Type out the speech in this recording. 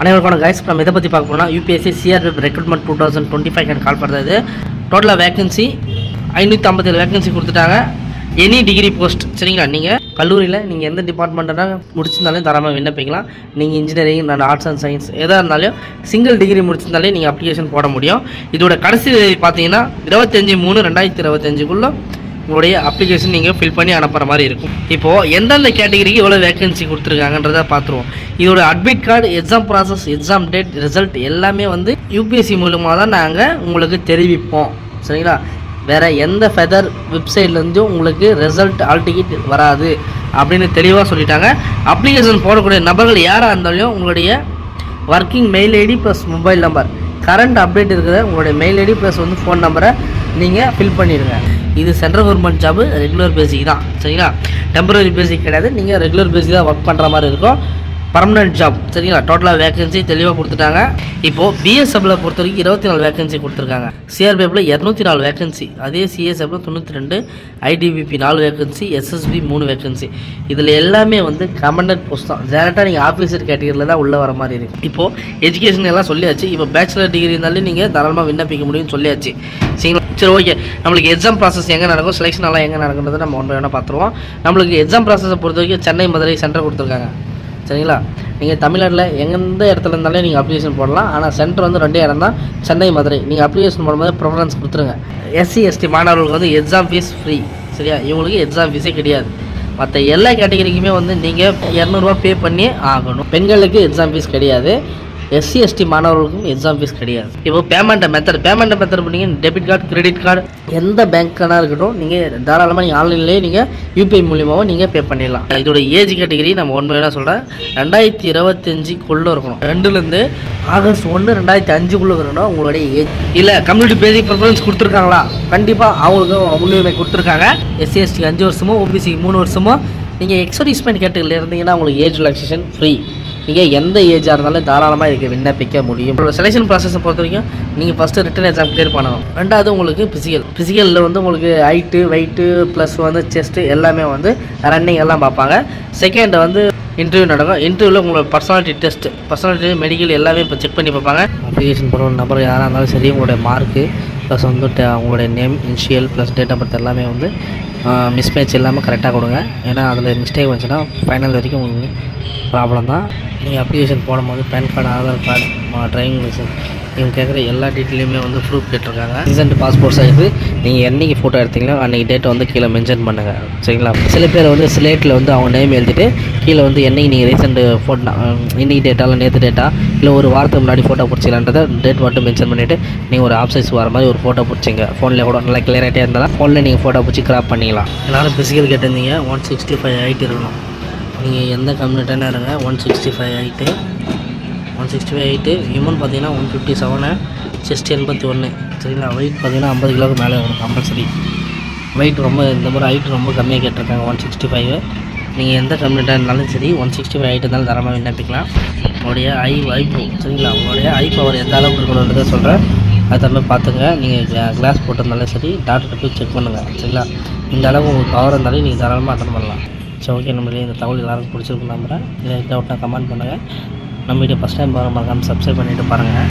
அனைவருக்கான guys நம்ம இதை பற்றி பார்க்க போனால் யூபிஎஸ்சி சிஆர்பி ரெக்ரூட்மெண்ட் 2025 கால் பண்ணுறது. டோட்டலாக வேகன்சி 557 வேகன்சி கொடுத்துட்டாங்க. எனி டிகிரி போஸ்ட் சரிங்களா. நீங்கள் கல்லூரியில் நீங்கள் எந்த டிபார்ட்மெண்ட்டாக முடிச்சிருந்தாலும் தரமாக விண்ணப்பிக்கலாம். நீங்கள் engineering and arts and science எதாக இருந்தாலும் சிங்கிள் டிகிரி முடிச்சிருந்தாலே நீங்கள் அப்ளிகேஷன் போட முடியும். இதோட கடைசி பார்த்தீங்கன்னா 25/3/2025 உங்களுடைய அப்ளிகேஷன் நீங்கள் ஃபில் பண்ணி அனுப்புகிற மாதிரி இருக்கும். இப்போது எந்தெந்த கேட்டகரிக்கு எவ்வளோ வேகன்சி கொடுத்துருக்காங்கன்றதை பார்த்துருவோம். இதோட admit card, exam process, exam date, result எல்லாமே யூபிஎஸ்சி மூலமாக தான் நாங்கள் உங்களுக்கு தெரிவிப்போம் சரிங்களா. வேறு எந்த ஃபெதர் வெப்சைட்லேருந்தும் உங்களுக்கு ரிசல்ட் ஆல் டிக்கெட் வராது அப்படின்னு தெளிவாக சொல்லிட்டாங்க. அப்ளிகேஷன் போடக்கூடிய நபர்கள் யாராக இருந்தாலும் உங்களுடைய working mail ID plus mobile number, current update இருக்கிற உங்களுடைய மெயில் ஐடி ப்ளஸ் ஃபோன் நம்பரை நீங்கள் ஃபில் பண்ணிடுங்க. இது சென்ட்ரல் கவர்மெண்ட் ஜாபு, ரெகுலர் பேசிக் தான் சரிங்களா. டெம்பரரி பேசிக் கிடையாது. நீங்கள் ரெகுலர் பேசிக் தான் ஒர்க் பண்ணுற மாதிரி இருக்கும். பர்மனெண்ட் ஜாப் சரிங்களா. டோட்டலாக வேகன்சி தெளிவாக கொடுத்துட்டாங்க. இப்போது பிஎஸ்எஃப்ல பொறுத்த வரைக்கும் 24 வேகன்சி கொடுத்துருக்காங்க. சிஆர்பிஎஃப்ல 204 வேகன்சி, அதே சிஎஸ்எஃப்ல 92, ஐடிபிபி 4 வேகன்சி, எஸ்எஸ்பி 3 வேகன்சி. இதில் எல்லாமே கமாண்டட் போஸ்ட் தான். டேரெக்டாக நீங்கள் ஆஃபீஸர் கேட்டகரியில் தான் உள்ளே வர மாதிரி இருக்குது. இப்போது எஜுகேஷன் எல்லாம் சொல்லியாச்சு. இப்போ பேச்சுலர் டிகிரி இருந்தாலும் நீங்கள் தாராளமாக விண்ணப்பிக்க முடியும்னு சொல்லியாச்சு சரிங்களா. சரி ஓகே, நம்மளுக்கு எக்ஸாம் ப்ராசஸ் எங்கே நடக்கும், செலெக்ஷன் எல்லாம் எங்கே நடக்குன்றதை நம்ம ஒன்று வேணால் பார்த்துருவோம். நம்மளுக்கு எக்ஸாம் ப்ராசஸை பொறுத்த வரைக்கும் சென்னை, மதுரை சென்டர் கொடுத்துருக்காங்க சரிங்களா. நீங்கள் தமிழ்நாட்டில் எந்த இடத்துல இருந்தாலே நீங்கள் அப்ளிகேஷன் போடலாம். ஆனால் சென்டர் 2 இடம் தான், சென்னை, மதுரை. நீங்கள் அப்ளிகேஷன் போடும்போது ப்ரிஃபரன்ஸ் கொடுத்துருங்க. எஸ்சி எஸ்டி மாணவர்களுக்கு எக்ஸாம் ஃபீஸ் ஃப்ரீ சரியா. இவங்களுக்கு எக்ஸாம் ஃபீஸே கிடையாது. மற்ற எல்லா கேட்டகரிக்குமே நீங்கள் 200 ரூபா பே பண்ணி ஆகணும். பெண்களுக்கு எக்ஸாம் ஃபீஸ் கிடையாது. எஸ்சி எஸ்டி மாணவர்களுக்கும் எக்ஸாம் ஃபீஸ் கிடையாது. இப்போ பேமெண்ட் மெத்தட் பண்ணிங்க. டெபிட் கார்டு, கிரெடிட் கார்டு, எந்த பேங்க்காக இருக்கட்டும் நீங்கள் தாராளமாக நீங்கள் ஆன்லைன்லேயே நீங்கள் யூபிஐ மூலியமாக நீங்கள் பே பண்ணிடலாம். இதோட ஏஜ் கேட்டகரி நம்ம ஒன்று சொல்கிறேன், 2025 இருக்கணும். 2லேருந்து ஆகஸ்ட் 1, 2005 இருக்கணும் உங்களுடைய ஏஜ். இல்லை கம்யூனிட்டி பேசிக் ப்ரிஃபரன்ஸ் கொடுத்துருக்காங்களா, கண்டிப்பாக அவங்களுக்கு முன்னுரிமை கொடுத்துருக்காங்க. எஸ்சி எஸ்டிக்கு 5 வருஷமோ, ஓபிசிக்கு 3 வருஷமோ, நீங்கள் எக்ஸர்வீஸ்மெண்ட் கேட்டகரியில் இருந்தீங்கன்னா உங்களுக்கு ஏஜ் ரிலாக்ஸேஷன் ஃப்ரீ. நீங்கள் எந்த ஏஜாக இருந்தாலும் தாராளமாக இதுக்கு விண்ணப்பிக்க முடியும். செலெக்ஷன் ப்ராசஸை பொறுத்த வரைக்கும் நீங்கள் ஃபஸ்ட்டு ரிட்டன் எக்ஸாம் கிளியர் பண்ணணும். ரெண்டாவது உங்களுக்கு ஃபிசிக்கலில் உங்களுக்கு ஹைட்டு, வெயிட்டு ப்ளஸ் செஸ்ட்டு எல்லாமே ரன்னிங் எல்லாம் பார்ப்பாங்க. செகண்ட் இன்டர்வியூ நடக்கும். இன்டர்வியூவில் உங்களோட பர்சனாலிட்டி மெடிக்கல் எல்லாமே இப்போ செக் பண்ணி பார்ப்பாங்க. அப்ளிகேஷன் போகிற நபர் யாராக இருந்தாலும் சரி, உங்களுடைய மார்க்கு ப்ளஸ் உங்களுடைய name, initial plus date of birth எல்லாமே மிஸ்மேட்ச் இல்லாமல் கரெக்டாக கொடுங்க. ஏன்னா அதில் மிஸ்டேக் வந்துச்சுன்னா ஃபைனல் வரைக்கும் உங்களுக்கு ப்ராப்ளம் தான். நீங்கள் அப்ளிகேஷன் போடும்போது PAN card, Aadhaar card, driving licence இவங்க கேட்குற எல்லா டீட்டெயிலுமே ப்ரூஃப் கேட்டிருக்காங்க. ரீசெண்ட் பாஸ்போர்ட் சைஸு நீங்கள் என்றைக்கு ஃபோட்டோ எடுத்தீங்களோ அன்றைக்கி டேட்டை கீழே மென்ஷன் பண்ணுங்கள் சரிங்களா. சில பேர் ஸ்லேட்டில் அவங்க நேம் எழுதிட்டு கீழே என்றைக்கு நீங்கள் ரீசெண்ட் ஃபோட்டோ, இன்றைக்கி டேட்டாவில் நேற்று டேட்டா இல்லை ஒரு வாரத்துக்கு முன்னாடி ஃபோட்டோ பிடிச்சிக்கலான்றதை டேட் மட்டும் மென்ஷன் பண்ணிவிட்டு நீங்கள் ஒரு ஆப் சைஸ் வர மாதிரி ஒரு ஃபோட்டோ பிடிச்சிங்க. ஃபோனில் கூட நல்லா கிளியராகிட்டே இருந்தாலும் ஃபோனில் நீங்கள் ஃபோட்டோ பிடிச்சி கிராப் பண்ணிக்கலாம். எல்லோரும் ஃபிசிக்கல் கேட்டிருந்தீங்க. 165 ஹைட் இருக்கணும். நீங்கள் எந்த கம்யூனிட்டானே இருங்க. 165 ஹைட்டு. ஹியூமன் பார்த்தீங்கன்னா 157, செஸ்ட் 81 சரிங்களா. வெயிட் பார்த்தீங்கன்னா 50 கிலோவுக்கு மேலே வரும் கம்பல்சரி. வெயிட் இந்த மாதிரி ஹைட் ரொம்ப கம்மியாக கேட்டிருக்காங்க 165. நீங்கள் எந்த கம்யூனிட்டாக இருந்தாலும் சரி 165 ஹைட் இருந்தாலும் தரமாக விண்ணப்பிக்கலாம். உங்களுடைய ஐப்ரோ சரிங்களா, உங்களுடைய ஐ பவர் எந்த அளவுக்கு இருக்கணுன்றதை சொல்கிறேன். அது தவிர பார்த்துங்க. நீங்கள் கிளாஸ் போட்டிருந்தாலும் சரி டாக்டர்கிட்ட போய் செக் பண்ணுங்கள் சரிங்களா. இந்த அளவு உங்களுக்கு பவர் இருந்தாலும் நீங்கள் தாராளமாக அட்டன் பண்ணலாம். சரி ஓகே, நம்மளே இந்த தகவல் எல்லாருக்கும் பிடிச்சிருக்கும் நம்புகிறேன். இல்லை டவுட்னா கமெண்ட் பண்ணுங்கள். நம்ம வீடியோ ஃபஸ்ட் டைம் மறக்காமல் சப்ஸ்கிரைப் பண்ணிவிட்டு பாருங்கள்.